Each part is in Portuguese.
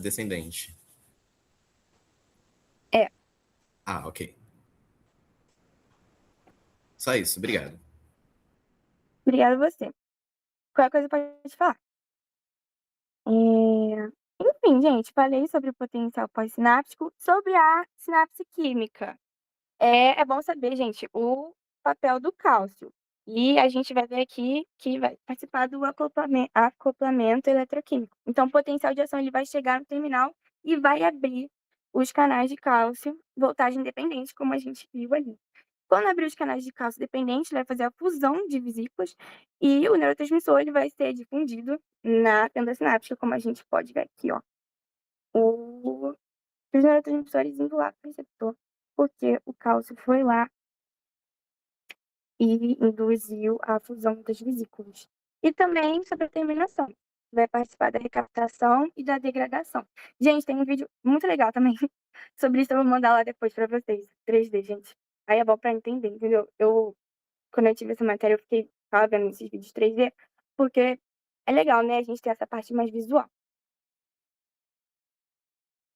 descendente. É, Ah, ok. Só isso, obrigado. obrigada a você. Qualquer coisa pode falar. Enfim, gente, falei sobre o potencial pós-sináptico, sobre a sinapse química. É bom saber, gente, o papel do cálcio. E a gente vai ver aqui que vai participar do acoplamento eletroquímico. Então, o potencial de ação ele vai chegar no terminal e vai abrir os canais de cálcio, voltagem independente, como a gente viu ali. Quando abrir os canais de cálcio dependente, ele vai fazer a fusão de vesículas e o neurotransmissor ele vai ser difundido na tenda sináptica, como a gente pode ver aqui, ó. O, os neurotransmissores indo lá para o receptor, porque o cálcio foi lá e induziu a fusão das vesículas. E também sobre a terminação. Vai participar da recaptação e da degradação. Gente, tem um vídeo muito legal também sobre isso. Eu vou mandar lá depois pra vocês. 3D, gente. Aí é bom pra entender, entendeu? Quando eu tive essa matéria, eu tava vendo esses vídeos 3D, porque é legal, né? A gente ter essa parte mais visual.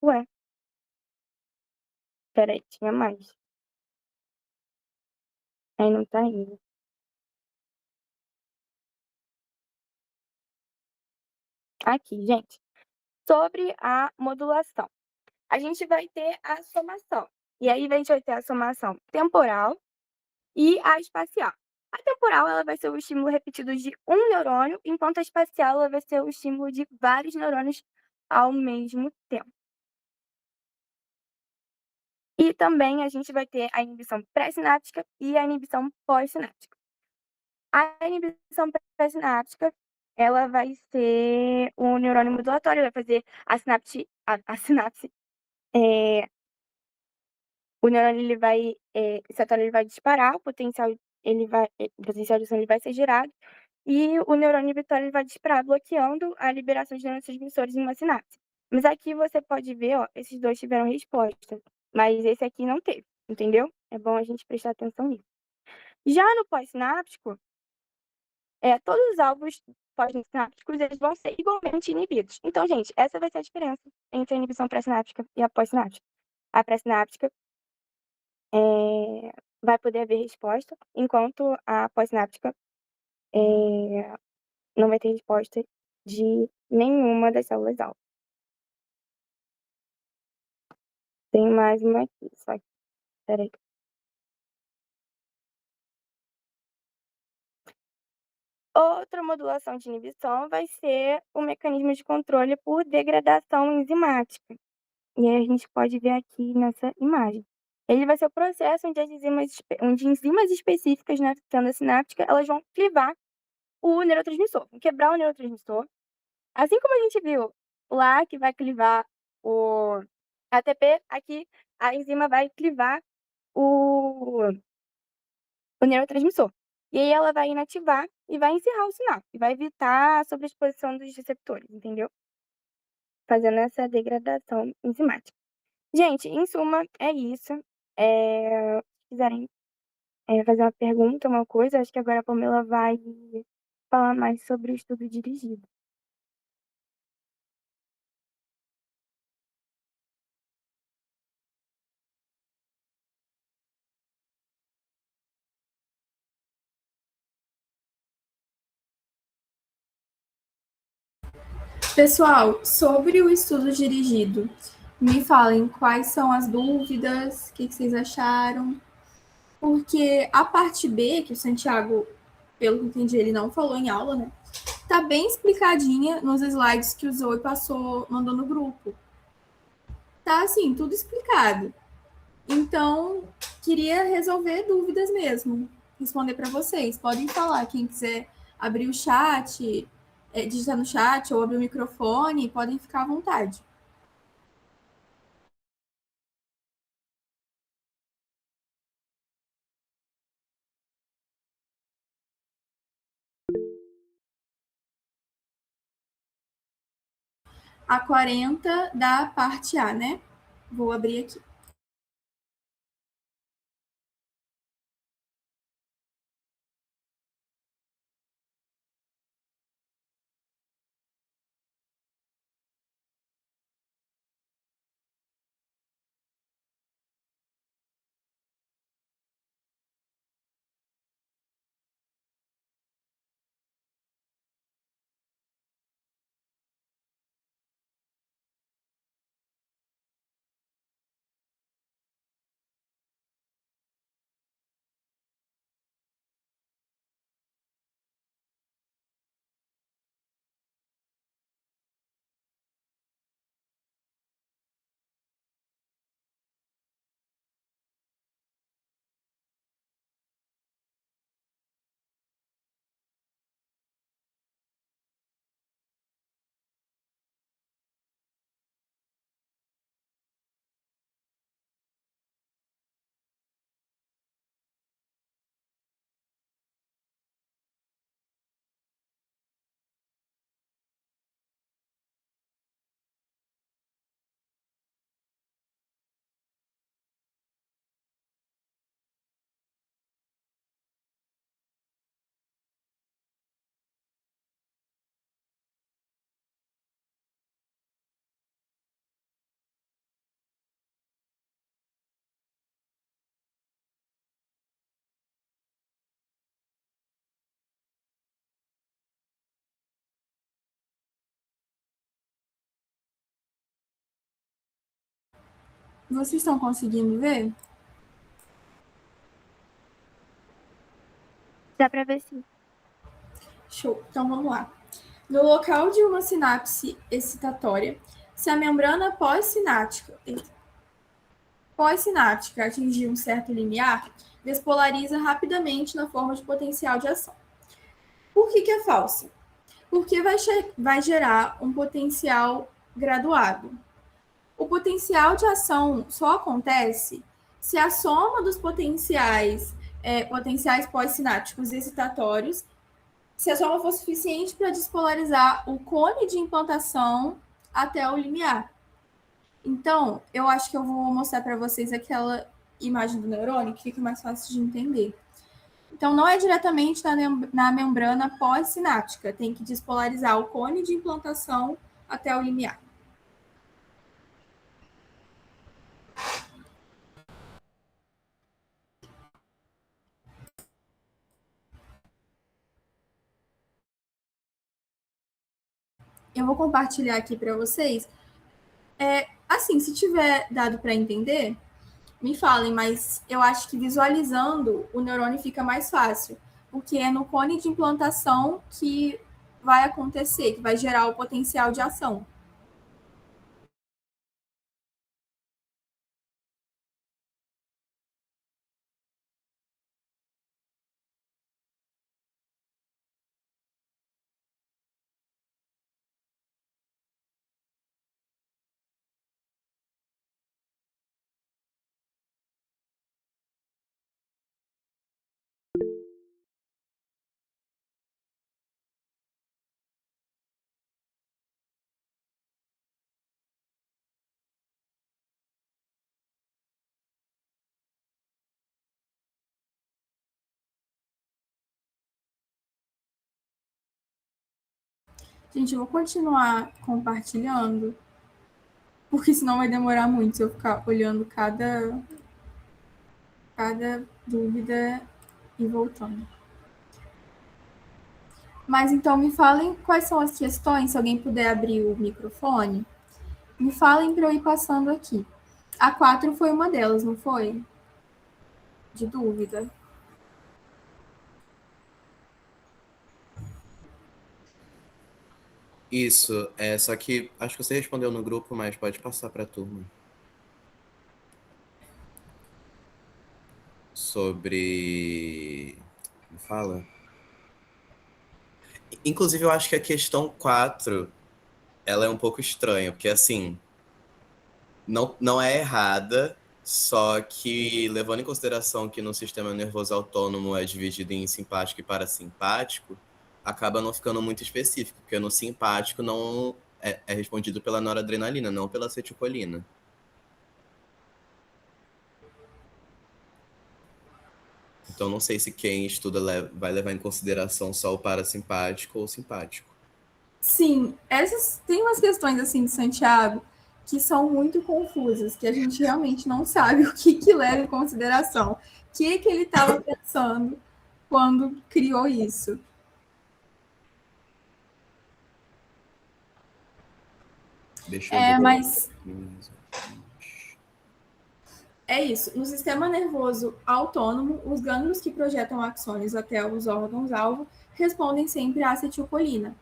Ué, peraí, tinha mais. Aí não tá indo. Aqui, gente. Sobre a modulação. A gente vai ter a somação. E aí a gente vai ter a somação temporal e a espacial. A temporal ela vai ser o estímulo repetido de um neurônio, enquanto a espacial ela vai ser o estímulo de vários neurônios ao mesmo tempo. E também a gente vai ter a inibição pré-sináptica e a inibição pós-sináptica. A inibição pré-sináptica ela vai ser o neurônio modulatório, vai fazer a sinapse o neurônio ele vai, esse atalho ele vai disparar, o potencial de ação ele vai ser gerado e o neurônio inibitório ele vai disparar, bloqueando a liberação de neurotransmissores em uma sinapse. Mas aqui você pode ver, ó, esses dois tiveram resposta, mas esse aqui não teve, entendeu? É bom a gente prestar atenção nisso. Já no pós-sináptico, todos os alvos pós-sinápticos eles vão ser igualmente inibidos. Então, gente, essa vai ser a diferença entre a inibição pré-sináptica e a pós-sináptica. A pré-sináptica vai poder haver resposta, enquanto a pós-sináptica não vai ter resposta de nenhuma das células alvo. Tem mais uma aqui, só que, peraí. Outra modulação de inibição vai ser o mecanismo de controle por degradação enzimática. E aí a gente pode ver aqui nessa imagem. Ele vai ser o processo onde enzimas específicas na tenda sináptica elas vão clivar o neurotransmissor, vão quebrar o neurotransmissor. Assim como a gente viu lá que vai clivar o ATP, aqui a enzima vai clivar o, o neurotransmissor. E aí ela vai inativar e vai encerrar o sinal. E vai evitar a sobreexposição dos receptores, entendeu? Fazendo essa degradação enzimática. Gente, em suma, é isso. Se quiserem fazer uma pergunta, uma coisa, acho que agora a Pamela vai falar mais sobre o estudo dirigido. Pessoal, sobre o estudo dirigido, me falem quais são as dúvidas, o que vocês acharam, porque a parte B, que o Santiago, pelo que entendi, ele não falou em aula, né? Tá bem explicadinha nos slides que o Zoe mandou no grupo. Tá assim, tudo explicado. Então, queria resolver dúvidas mesmo, responder para vocês. Podem falar, quem quiser abrir o chat, digitar no chat ou abrir o microfone, podem ficar à vontade. A 40 da parte A, né? Vou abrir aqui. Vocês estão conseguindo ver? Dá pra ver sim. Show. Então vamos lá. No local de uma sinapse excitatória, se a membrana pós-sináptica atingir um certo limiar, despolariza rapidamente na forma de potencial de ação. Por que é falsa? Porque vai gerar um potencial graduado. O potencial de ação só acontece se a soma dos potenciais pós-sinápticos excitatórios, se a soma for suficiente para despolarizar o cone de implantação até o limiar. Então, eu acho que eu vou mostrar para vocês aquela imagem do neurônio que fica mais fácil de entender. Então, não é diretamente na membrana pós-sináptica, tem que despolarizar o cone de implantação até o limiar. Eu vou compartilhar aqui para vocês. Assim, se tiver dado para entender, me falem, mas eu acho que visualizando o neurônio fica mais fácil, porque é no cone de implantação que vai acontecer, que vai gerar o potencial de ação. Gente, eu vou continuar compartilhando, porque senão vai demorar muito se eu ficar olhando cada dúvida e voltando. Mas então me falem quais são as questões, se alguém puder abrir o microfone, me falem para eu ir passando aqui. A 4 foi uma delas, não foi? De dúvida. Isso, só que acho que você respondeu no grupo, mas pode passar para a turma. Sobre. Como fala? Inclusive, eu acho que a questão 4 ela é um pouco estranha, porque assim, não é errada, só que levando em consideração que no sistema nervoso autônomo é dividido em simpático e parasimpático, acaba não ficando muito específico, porque no simpático não é respondido pela noradrenalina, não pela acetilcolina. Então não sei se quem estuda vai levar em consideração só o parasimpático ou o simpático. Sim, tem umas questões assim de Santiago que são muito confusas, que a gente realmente não sabe o que leva em consideração. O que ele estava pensando quando criou isso. Deixa eu ver. Mas é isso. No sistema nervoso autônomo, os gânglios que projetam axônios até os órgãos-alvo respondem sempre à acetilcolina.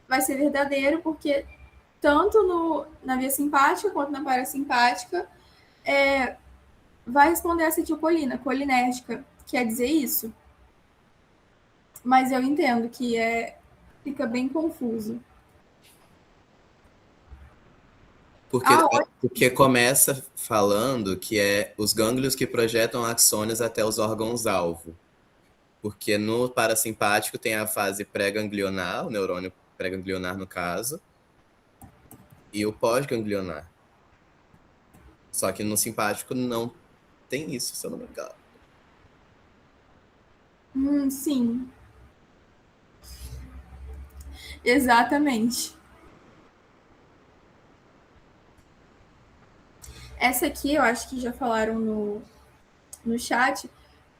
Vai ser verdadeiro porque tanto na via simpática quanto na parasimpática vai responder à acetilcolina, colinérgica. Quer dizer isso? Mas eu entendo que fica bem confuso. Porque começa falando que é os gânglios que projetam axônios até os órgãos-alvo. Porque no parasimpático tem a fase pré-ganglionar, o neurônio pré-ganglionar no caso, e o pós-ganglionar. Só que no simpático não tem isso, se eu não me engano. Sim. Exatamente. Essa aqui eu acho que já falaram no chat,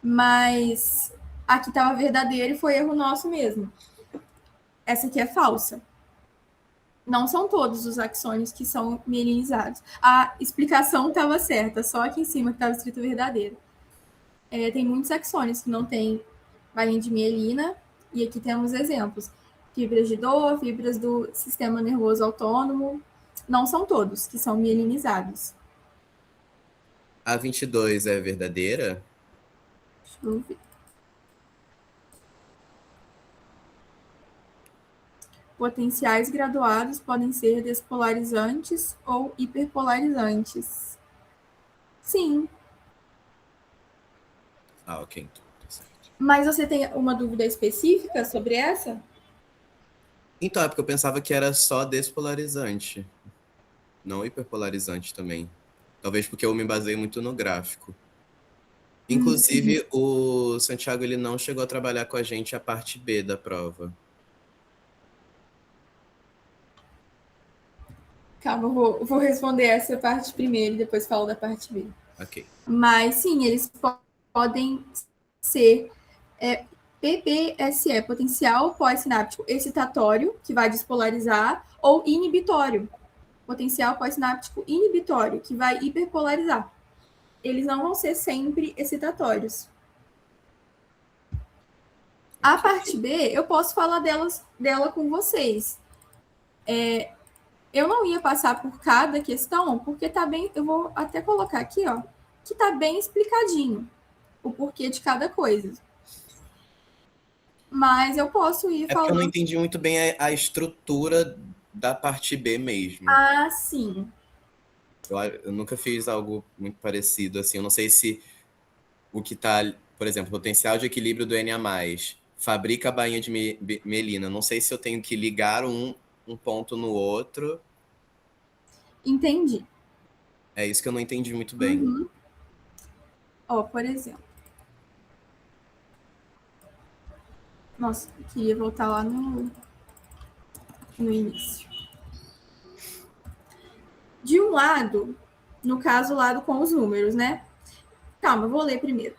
mas aqui estava verdadeiro e foi erro nosso mesmo. Essa aqui é falsa. Não são todos os axônios que são mielinizados. A explicação estava certa, só aqui em cima que estava escrito verdadeiro. Tem muitos axônios que não têm bainha de mielina, e aqui temos exemplos. Fibras de dor, fibras do sistema nervoso autônomo. Não são todos que são mielinizados. A 22 é verdadeira? Deixa eu ver. Potenciais graduados podem ser despolarizantes ou hiperpolarizantes. Sim. Ok, então, tá certo. Mas você tem uma dúvida específica sobre essa? Então, é porque eu pensava que era só despolarizante, não hiperpolarizante também. Talvez porque eu me baseei muito no gráfico. Inclusive, o Santiago ele não chegou a trabalhar com a gente a parte B da prova. Calma, eu vou responder essa parte primeiro e depois falo da parte B. Ok. Mas sim, eles podem ser PPSE, potencial pós-sináptico excitatório, que vai despolarizar, ou inibitório, potencial pós-sináptico inibitório, que vai hiperpolarizar. Eles não vão ser sempre excitatórios. A parte B, eu posso falar dela com vocês. Eu não ia passar por cada questão, porque tá bem, eu vou até colocar aqui, ó, que tá bem explicadinho o porquê de cada coisa. Mas eu posso ir É porque eu não falando. entendi muito bem a estrutura da parte B mesmo. Ah, sim. Eu nunca fiz algo muito parecido, assim. Eu não sei se o que tá, por exemplo, potencial de equilíbrio do Na+, fabrica a bainha de mielina. Não sei se eu tenho que ligar um ponto no outro. Entendi. É isso que eu não entendi muito bem. Uhum. Ó, por exemplo. Nossa, eu queria voltar lá no início. De um lado, no caso, o lado com os números, né? Calma, eu vou ler primeiro.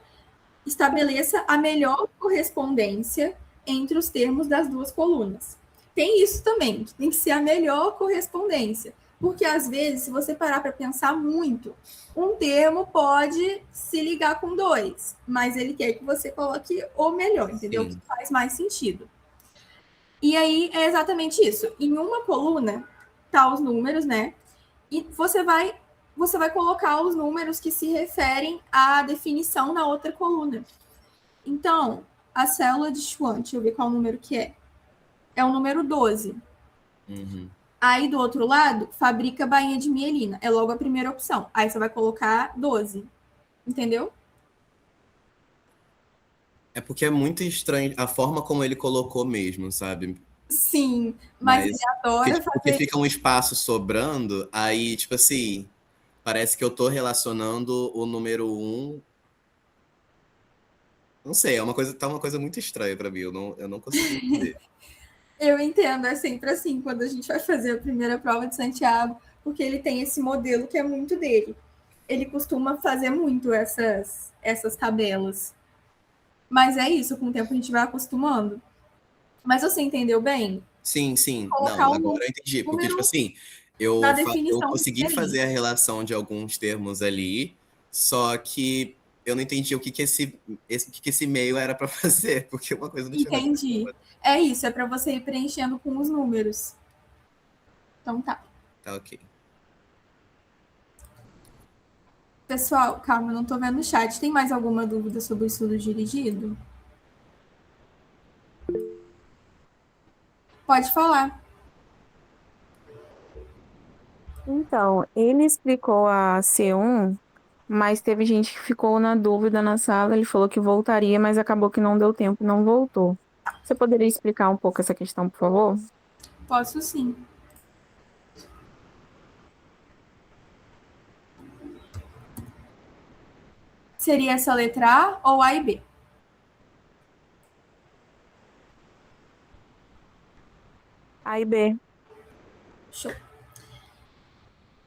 Estabeleça a melhor correspondência entre os termos das duas colunas. Tem isso também, que tem que ser a melhor correspondência. Porque, às vezes, se você parar para pensar muito, um termo pode se ligar com dois, mas ele quer que você coloque o melhor, entendeu? Sim. Que faz mais sentido. E aí, é exatamente isso. Em uma coluna, tá os números, né? E você vai colocar os números que se referem à definição na outra coluna. Então, a célula de Schwann, deixa eu ver qual número que é. É o número 12. Uhum. Aí, do outro lado, fabrica bainha de mielina. É logo a primeira opção. Aí você vai colocar 12. Entendeu? É porque é muito estranho a forma como ele colocou mesmo, sabe? Sim, mas ele adora porque fazer... fica um espaço sobrando, aí, tipo assim, parece que eu tô relacionando o número 1. Não sei, tá uma coisa muito estranha pra mim, eu não consigo entender. Eu entendo, é sempre assim, quando a gente vai fazer a primeira prova de Santiago, porque ele tem esse modelo que é muito dele. Ele costuma fazer muito essas tabelas. Mas é isso, com o tempo a gente vai acostumando. Mas você entendeu bem? Sim, sim. Colocar Não, o agora eu entendi. Porque, tipo número assim, na eu definição consegui fazer diferente. a relação de alguns termos ali, só que eu não entendi o que que esse meio era pra fazer, porque uma coisa não tinha nada a ver com a Entendi. outra. É isso, é para você ir preenchendo com os números. Então tá. Tá, ok. Pessoal, calma, eu não tô vendo o chat. Tem mais alguma dúvida sobre o estudo dirigido? Pode falar. Então, ele explicou a C1, mas teve gente que ficou na dúvida na sala. Ele falou que voltaria, mas acabou que não deu tempo e não voltou. Você poderia explicar um pouco essa questão, por favor? Posso sim. Seria essa letra A ou A e B? A e B. Show.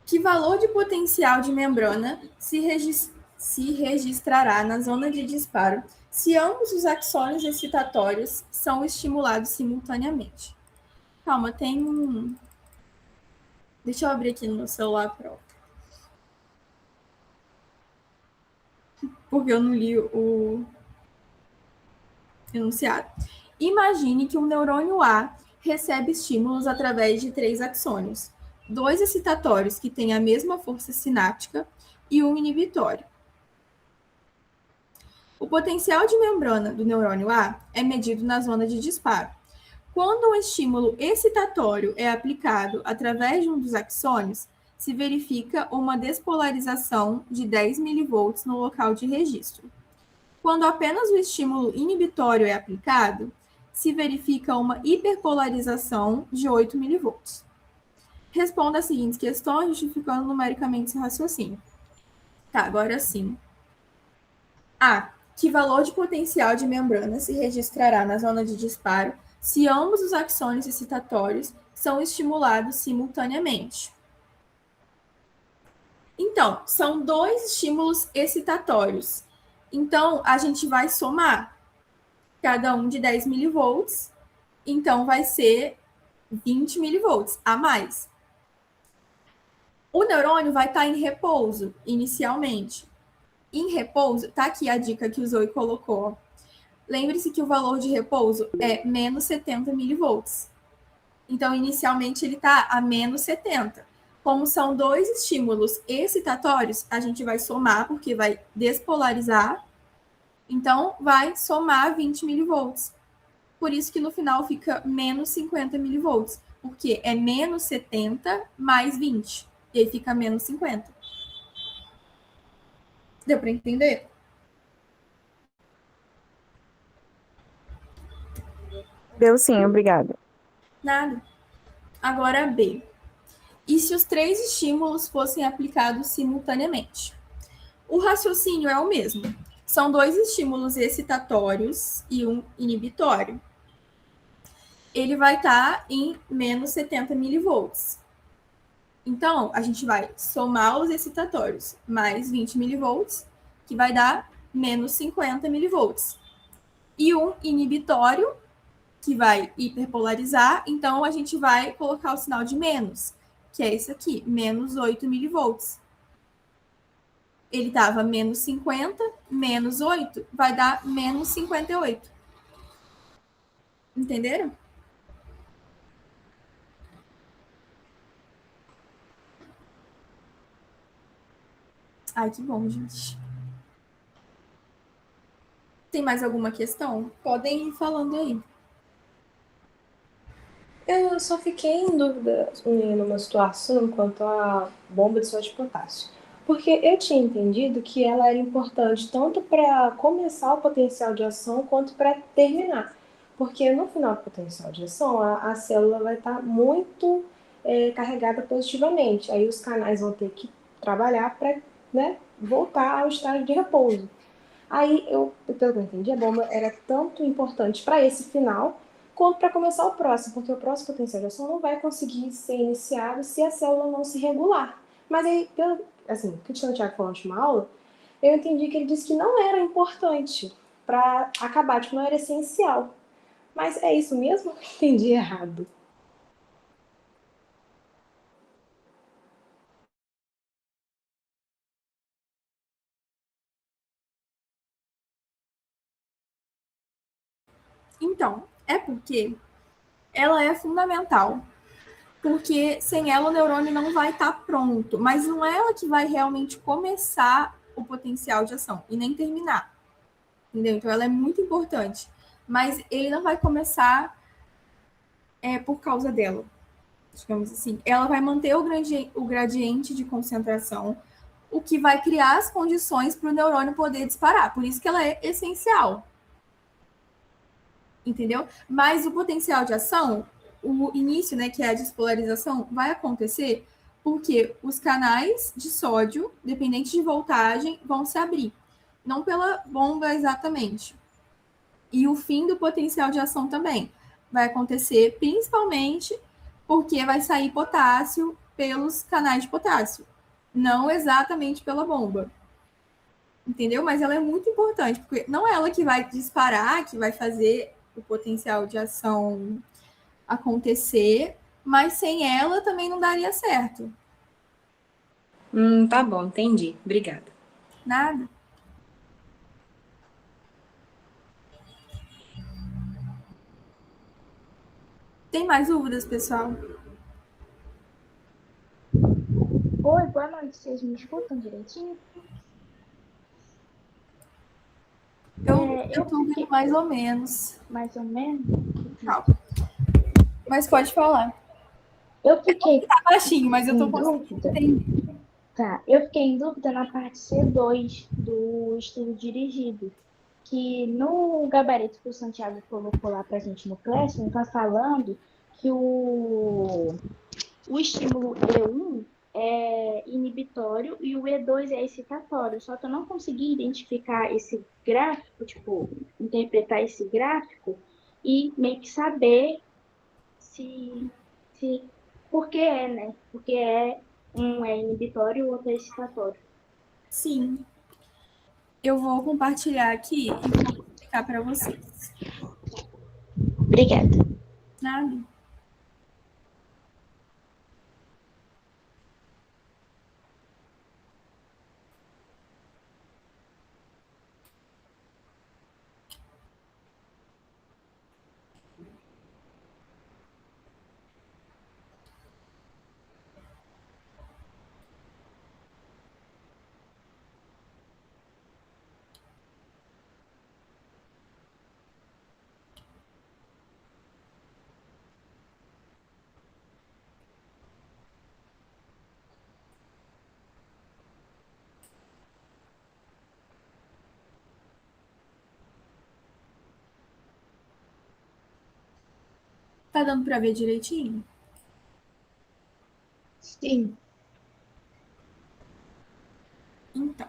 Que valor de potencial de membrana se registrará na zona de disparo se ambos os axônios excitatórios são estimulados simultaneamente? Calma, tem Deixa eu abrir aqui no meu celular próprio. Porque eu não li o enunciado. Imagine que um neurônio A recebe estímulos através de 3 axônios, 2 excitatórios que têm a mesma força sináptica e um inibitório. O potencial de membrana do neurônio A é medido na zona de disparo. Quando um estímulo excitatório é aplicado através de um dos axônios, se verifica uma despolarização de 10 mV no local de registro. Quando apenas o estímulo inibitório é aplicado, se verifica uma hiperpolarização de 8 mV. Responda as seguintes questões, justificando numericamente seu raciocínio. Tá, agora sim. A. Que valor de potencial de membrana se registrará na zona de disparo se ambos os axônios excitatórios são estimulados simultaneamente? Então, são 2 estímulos excitatórios. Então, a gente vai somar cada um de 10 milivolts, então vai ser 20 milivolts a mais. O neurônio vai estar em repouso inicialmente. Em repouso, tá aqui a dica que o Zoe colocou. Lembre-se que o valor de repouso é menos 70 milivolts. Então, inicialmente, ele está a menos 70. Como são 2 estímulos excitatórios, a gente vai somar, porque vai despolarizar. Então, vai somar 20 milivolts. Por isso que no final fica menos 50 milivolts, porque é menos 70 mais 20. E aí fica menos 50. Deu para entender? Deu sim, obrigada. Nada. Agora B. E se os 3 estímulos fossem aplicados simultaneamente? O raciocínio é o mesmo. São 2 estímulos excitatórios e um inibitório. Ele vai estar em menos 70 milivolts. Então, a gente vai somar os excitatórios mais 20 milivolts, que vai dar menos 50 milivolts. E um inibitório, que vai hiperpolarizar, então a gente vai colocar o sinal de menos, que é esse aqui, menos 8 milivolts. Ele estava menos 50, menos 8, vai dar menos 58. Entenderam? Ai, que bom, gente. Tem mais alguma questão? Podem ir falando aí. Eu só fiquei em dúvida numa situação quanto à bomba de sódio de potássio. Porque eu tinha entendido que ela era importante tanto para começar o potencial de ação quanto para terminar. Porque no final do potencial de ação, a célula vai estar muito carregada positivamente. Aí os canais vão ter que trabalhar para, né, voltar ao estágio de repouso. Aí, pelo que eu entendi, a bomba era tanto importante para esse final, quanto para começar o próximo, porque o próximo potencial de ação não vai conseguir ser iniciado se a célula não se regular. Mas aí, assim, o que o Santiago falou na última aula, eu entendi que ele disse que não era importante para acabar, tipo, não era essencial. Mas é isso mesmo? Entendi errado. Então, é porque ela é fundamental. Porque sem ela o neurônio não vai estar pronto. Mas não é ela que vai realmente começar o potencial de ação e nem terminar. Entendeu? Então ela é muito importante. Mas ele não vai começar por causa dela. Digamos assim. Ela vai manter o gradiente de concentração, o que vai criar as condições para o neurônio poder disparar. Por isso que ela é essencial. Entendeu? Mas o potencial de ação, o início, né, que é a despolarização, vai acontecer porque os canais de sódio, dependente de voltagem, vão se abrir. Não pela bomba exatamente. E o fim do potencial de ação também vai acontecer principalmente porque vai sair potássio pelos canais de potássio, não exatamente pela bomba. Entendeu? Mas ela é muito importante, porque não é ela que vai disparar, que vai fazer o potencial de ação acontecer, mas sem ela também não daria certo. Tá bom, entendi. Obrigada. Nada. Tem mais dúvidas, pessoal? Oi, boa noite. Vocês me escutam direitinho? Eu tô ouvindo fiquei mais ou menos. mais ou menos. Calma. Mas pode falar. Eu fiquei Tá baixinho, mas eu tô em conseguindo dúvida. entender. Tá, eu fiquei em dúvida na parte C2 do estudo dirigido, que no gabarito que o Santiago colocou lá pra gente no Classroom, tá falando que o estímulo E1 é inibitório e o E2 é excitatório. Só que eu não consegui identificar esse gráfico, tipo, interpretar esse gráfico e meio que saber se, se por que é, né? Porque um é inibitório e o outro é excitatório. Sim. Eu vou compartilhar aqui e vou explicar para vocês. Obrigada. Nada. Tá dando para ver direitinho? Sim. Então.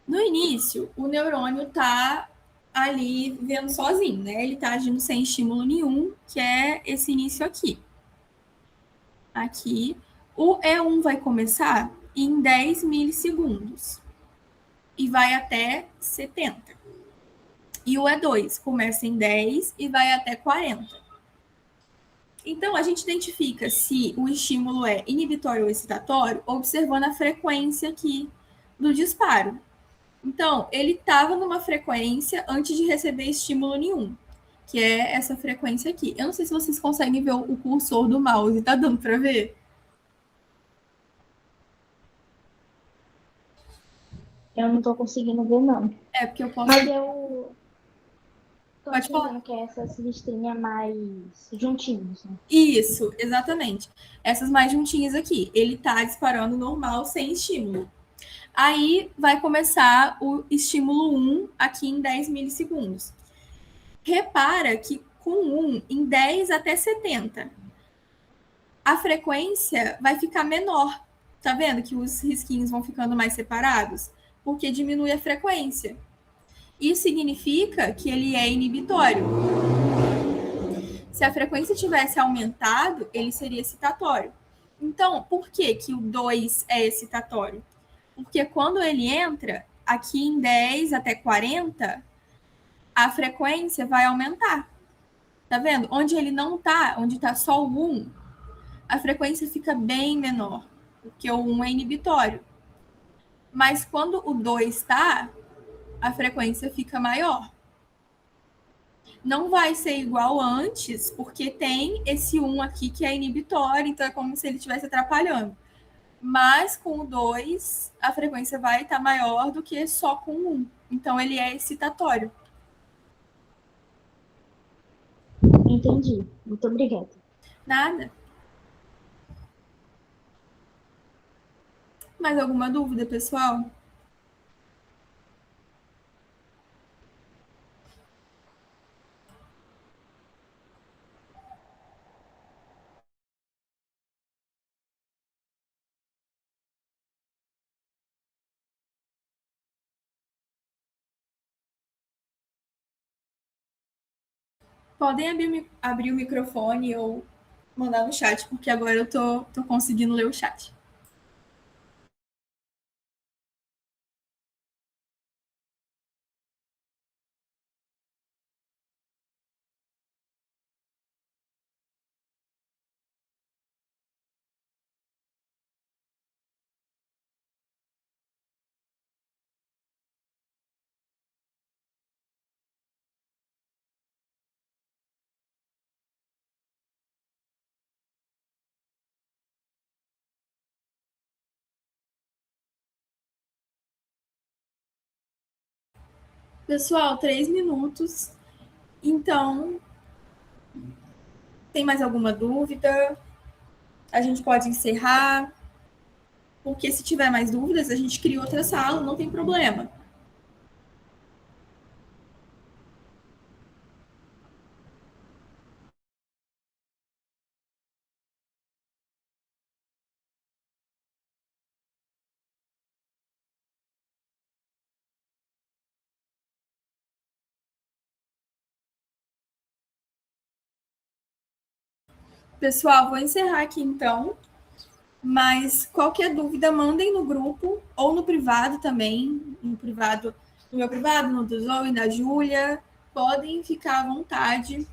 No início, o neurônio tá ali vendo sozinho, né? Ele tá agindo sem estímulo nenhum, que é esse início aqui. Aqui. O E1 vai começar em 10 milissegundos e vai até 70. E o E2 começa em 10 e vai até 40. Então, a gente identifica se o estímulo é inibitório ou excitatório observando a frequência aqui do disparo. Então, ele estava numa frequência antes de receber estímulo nenhum, que é essa frequência aqui. Eu não sei se vocês conseguem ver o cursor do mouse, tá dando para ver? Eu não tô conseguindo ver, não. É, porque eu posso. Mas eu tô Pode falar. entendendo que é essas listrinhas mais juntinhas, né? Isso, exatamente. Essas mais juntinhas aqui. Ele tá disparando normal, sem estímulo. Aí vai começar o estímulo 1 aqui em 10 milissegundos. Repara que com 1, em 10 até 70, a frequência vai ficar menor. Tá vendo que os risquinhos vão ficando mais separados? Porque diminui a frequência. Isso significa que ele é inibitório. Se a frequência tivesse aumentado, ele seria excitatório. Então, por que, que o 2 é excitatório? Porque quando ele entra, aqui em 10 até 40, a frequência vai aumentar. Tá vendo? Onde ele não tá, onde tá só o 1, a frequência fica bem menor, porque o 1 é inibitório. Mas quando o 2 está, a frequência fica maior. Não vai ser igual antes, porque tem esse 1 aqui que é inibitório, então é como se ele estivesse atrapalhando. Mas com o 2, a frequência vai estar maior do que só com o 1. Então ele é excitatório. Entendi. Muito obrigada. Nada. Mais alguma dúvida, pessoal? Podem abrir o microfone ou mandar no chat, porque agora eu tô conseguindo ler o chat. Pessoal, 3 minutos. Então, tem mais alguma dúvida? A gente pode encerrar. Porque se tiver mais dúvidas, a gente cria outra sala, não tem problema. Pessoal, vou encerrar aqui então. Mas qualquer dúvida, mandem no grupo ou no privado também. No privado, no meu privado, no do Zoe, da Júlia. Podem ficar à vontade.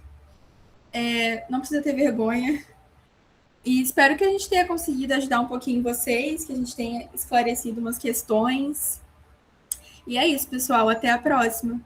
Não precisa ter vergonha. E espero que a gente tenha conseguido ajudar um pouquinho vocês, que a gente tenha esclarecido umas questões. E é isso, pessoal. Até a próxima.